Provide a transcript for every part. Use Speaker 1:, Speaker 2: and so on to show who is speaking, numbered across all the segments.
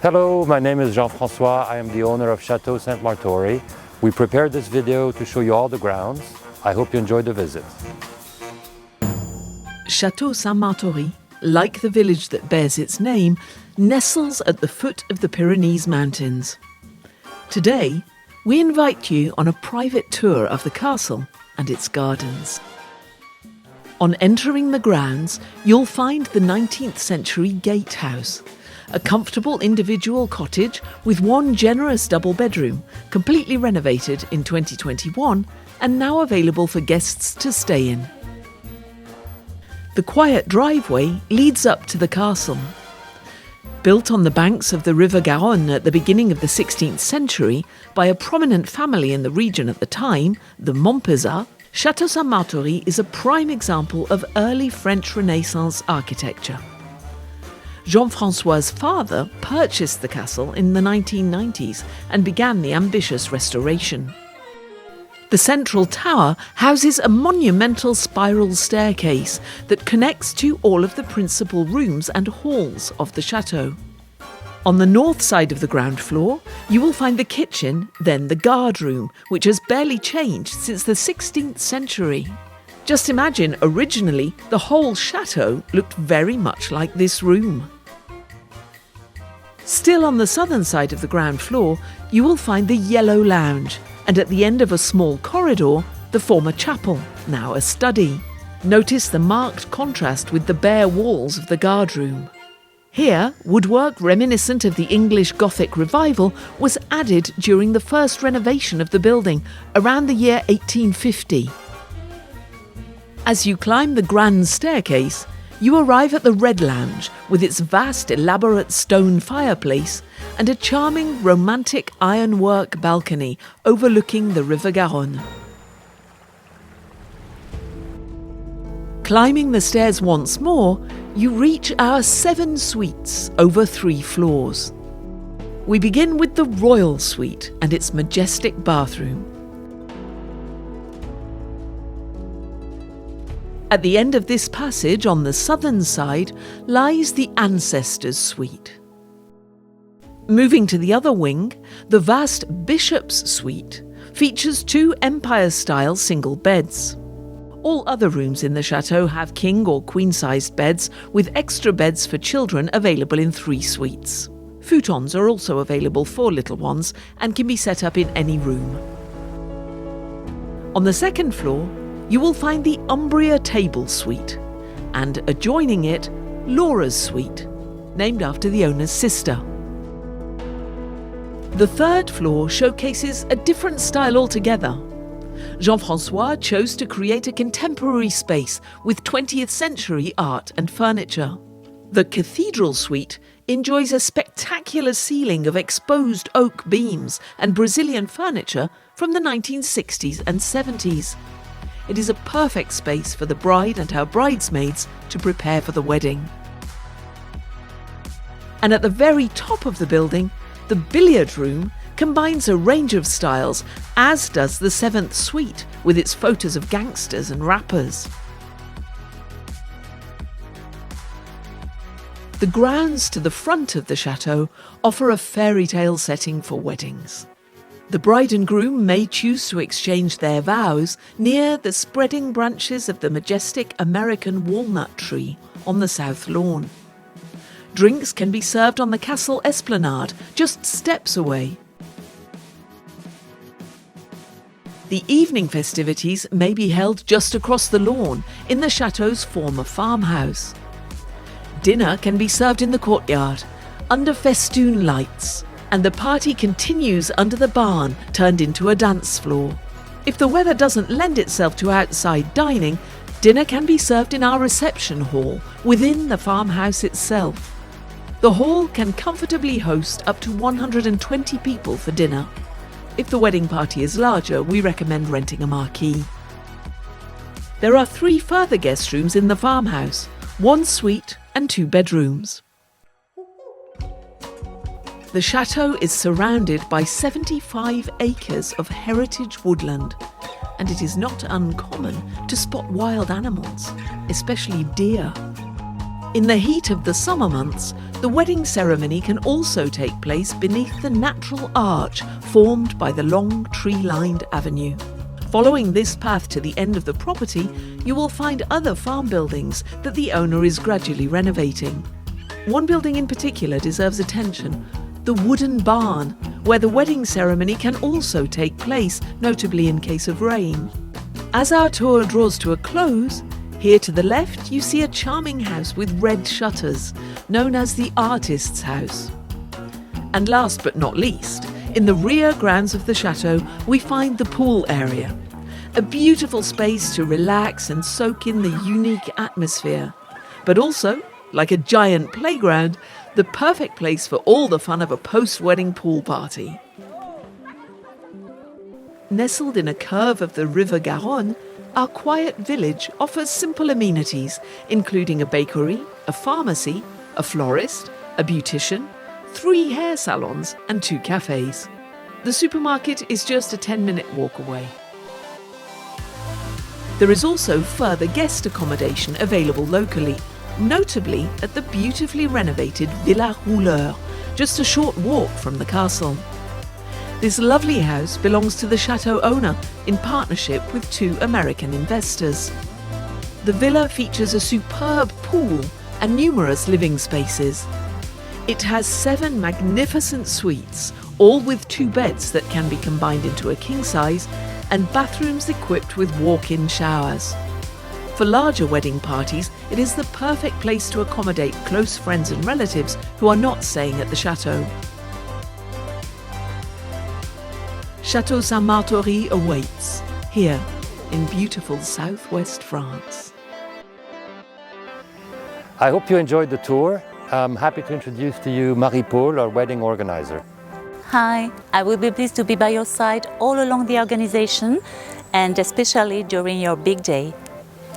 Speaker 1: Hello, my name is Jean-François. I am the owner of Chateau Saint Martory. We prepared this video to show you all the grounds. I hope you enjoyed the visit.
Speaker 2: Chateau Saint Martory, like the village that bears its name, nestles at the foot of the Pyrenees Mountains. Today, we invite you on a private tour of the castle and its gardens. On entering the grounds, you'll find the 19th century gatehouse, a comfortable individual cottage with one generous double bedroom, completely renovated in 2021 and now available for guests to stay in. The quiet driveway leads up to the castle. Built on the banks of the River Garonne at the beginning of the 16th century by a prominent family in the region at the time, the Montpezat, Chateau Saint Martory is a prime example of early French Renaissance architecture. Jean-François's father purchased the castle in the 1990s and began the ambitious restoration. The central tower houses a monumental spiral staircase that connects to all of the principal rooms and halls of the chateau. On the north side of the ground floor, you will find the kitchen, then the guard room, which has barely changed since the 16th century. Just imagine, originally, the whole chateau looked very much like this room. Still on the southern side of the ground floor, you will find the Yellow Lounge, and at the end of a small corridor, the former chapel, now a study. Notice the marked contrast with the bare walls of the guard room. Here, woodwork reminiscent of the English Gothic revival was added during the first renovation of the building, around the year 1850. As you climb the grand staircase, you arrive at the Red Lounge with its vast, elaborate stone fireplace and a charming, romantic ironwork balcony overlooking the River Garonne. Climbing the stairs once more, you reach our 7 suites over 3 floors. We begin with the Royal Suite and its majestic bathroom. At the end of this passage, on the southern side, lies the Ancestors' Suite. Moving to the other wing, the vast Bishop's Suite features 2 Empire-style single beds. All other rooms in the chateau have king or queen-sized beds, with extra beds for children available in 3 suites. Futons are also available for little ones and can be set up in any room. On the second floor, you will find the Umbria Table Suite, and adjoining it, Laura's Suite, named after the owner's sister. The third floor showcases a different style altogether. Jean-François chose to create a contemporary space with 20th century art and furniture. The Cathedral Suite enjoys a spectacular ceiling of exposed oak beams and Brazilian furniture from the 1960s and 70s. It is a perfect space for the bride and her bridesmaids to prepare for the wedding. And at the very top of the building, the billiard room combines a range of styles, as does the 7th suite with its photos of gangsters and rappers. The grounds to the front of the chateau offer a fairy tale setting for weddings. The bride and groom may choose to exchange their vows near the spreading branches of the majestic American walnut tree on the south lawn. Drinks can be served on the castle esplanade, just steps away. The evening festivities may be held just across the lawn in the chateau's former farmhouse. Dinner can be served in the courtyard, under festoon lights, and the party continues under the barn, turned into a dance floor. If the weather doesn't lend itself to outside dining, dinner can be served in our reception hall within the farmhouse itself. The hall can comfortably host up to 120 people for dinner. If the wedding party is larger, we recommend renting a marquee. There are 3 further guest rooms in the farmhouse, 1 suite and 2 bedrooms. The chateau is surrounded by 75 acres of heritage woodland, and it is not uncommon to spot wild animals, especially deer. In the heat of the summer months, The wedding ceremony can also take place beneath the natural arch formed by the long tree-lined avenue. Following this path to the end of the property, you will find other farm buildings that the owner is gradually renovating. One building in particular deserves attention, the wooden barn, where the wedding ceremony can also take place, notably in case of rain. As our tour draws to a close, here to the left you see a charming house with red shutters, known as the Artist's House. And last but not least, in the rear grounds of the chateau we find the pool area, a beautiful space to relax and soak in the unique atmosphere, but also, like a giant playground, the perfect place for all the fun of a post-wedding pool party. Nestled in a curve of the River Garonne, our quiet village offers simple amenities, including a bakery, a pharmacy, a florist, a beautician, 3 hair salons and 2 cafes. The supermarket is just a 10-minute walk away. There is also further guest accommodation available locally, notably at the beautifully renovated Villa Rouleur, just a short walk from the castle. This lovely house belongs to the chateau owner in partnership with 2 American investors. The villa features a superb pool and numerous living spaces. It has 7 magnificent suites, all with 2 beds that can be combined into a king size, and bathrooms equipped with walk-in showers. For larger wedding parties, it is the perfect place to accommodate close friends and relatives who are not staying at the chateau. Chateau Saint Martory awaits, here in beautiful southwest France.
Speaker 1: I hope you enjoyed the tour. I'm happy to introduce to you Marie-Paul, our wedding organizer.
Speaker 3: Hi, I will be pleased to be by your side all along the organization and especially during your big day.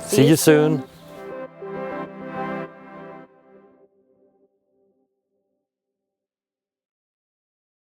Speaker 1: See you soon.